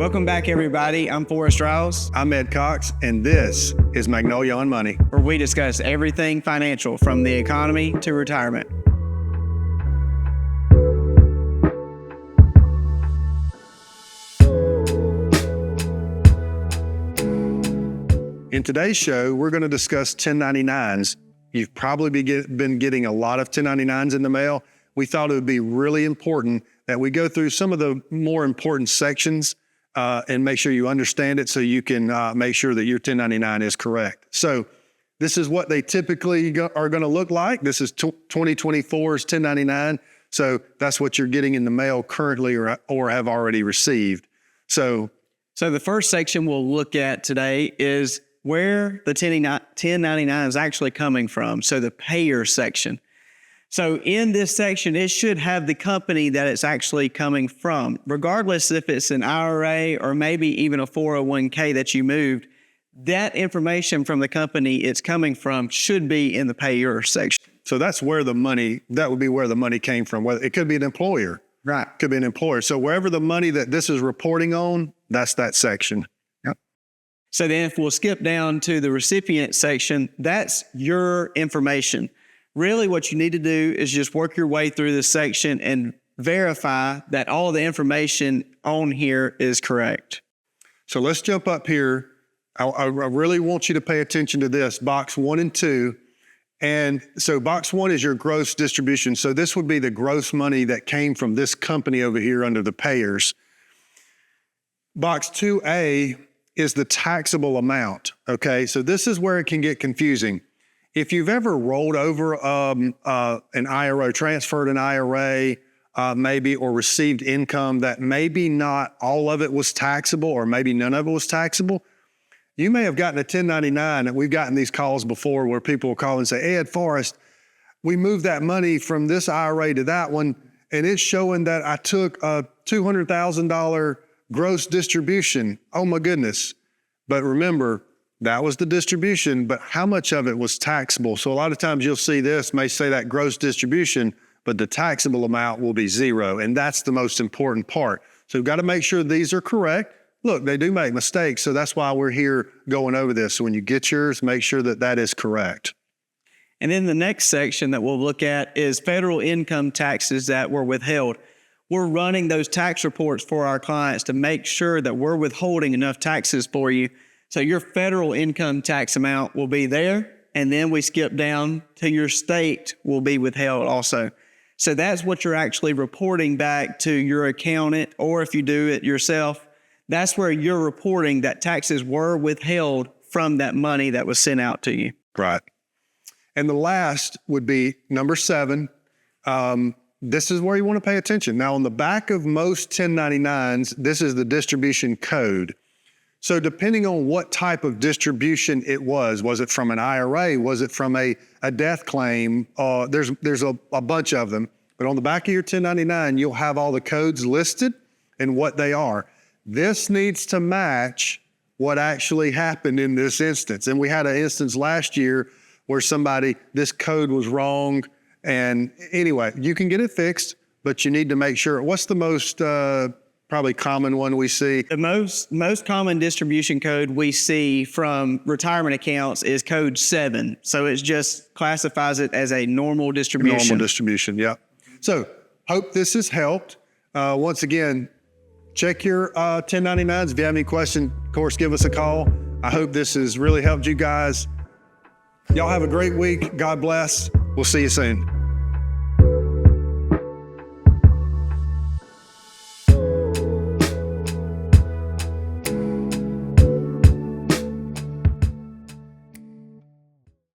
Welcome back, everybody. I'm Forrest Riles, I'm Ed Cox, and this is Magnolia on Money, where we discuss everything financial from the economy to retirement. In today's show, we're going to discuss 1099s. You've probably been getting a lot of 1099s in the mail. We thought it would be really important that we go through some of the more important sections and make sure you understand it so you can make sure that your 1099 is correct. So this is what they typically are going to look like. This is 2024's 1099. So that's what you're getting in the mail currently or have already received. So the first section we'll look at today is where the 1099 is actually coming from. So the payer section. So in this section, it should have the company that it's actually coming from, regardless if it's an IRA or maybe even a 401k that you moved. That information from the company it's coming from should be in the payer section. So that's where that would be where the money came from. It could be an employer. Right. Could be an employer. So wherever the money that this is reporting on, that's that section. Yep. So then if we'll skip down to the recipient section, that's your information. Really what you need to do is just work your way through this section and verify that all the information on here is correct. So let's jump up here. I really want you to pay attention to this, box 1 and 2. And so box 1 is your gross distribution. So this would be the gross money that came from this company over here under the payers. Box 2A is the taxable amount, okay? So this is where it can get confusing. If you've ever rolled over an IRA, transferred an IRA, maybe, or received income that maybe not all of it was taxable or maybe none of it was taxable, you may have gotten a 1099, and we've gotten these calls before where people will call and say, Ed, Forrest, we moved that money from this IRA to that one, and it's showing that I took a $200,000 gross distribution. Oh my goodness. But remember, that was the distribution, but how much of it was taxable? So a lot of times you'll see this, may say that gross distribution, but the taxable amount will be zero. And that's the most important part. So we've got to make sure these are correct. Look, they do make mistakes. So that's why we're here going over this. So when you get yours, make sure that that is correct. And then the next section that we'll look at is federal income taxes that were withheld. We're running those tax reports for our clients to make sure that we're withholding enough taxes for you. So your federal income tax amount will be there, and then we skip down to your state will be withheld also. So that's what you're actually reporting back to your accountant, or if you do it yourself, that's where you're reporting that taxes were withheld from that money that was sent out to you. Right. And the last would be number 7. This is where you want to pay attention. Now, on the back of most 1099s, this is the distribution code. So depending on what type of distribution it was it from an IRA? Was it from a death claim? There's a bunch of them. But on the back of your 1099, you'll have all the codes listed and what they are. This needs to match what actually happened in this instance. And we had an instance last year where this code was wrong. And anyway, you can get it fixed, but you need to make sure. What's the most probably common one we see? The most common distribution code we see from retirement accounts is code 7. So it just classifies it as a normal distribution. Normal distribution, yeah. So hope this has helped. Once again, check your 1099s. If you have any questions, of course, give us a call. I hope this has really helped you guys. Y'all have a great week. God bless. We'll see you soon.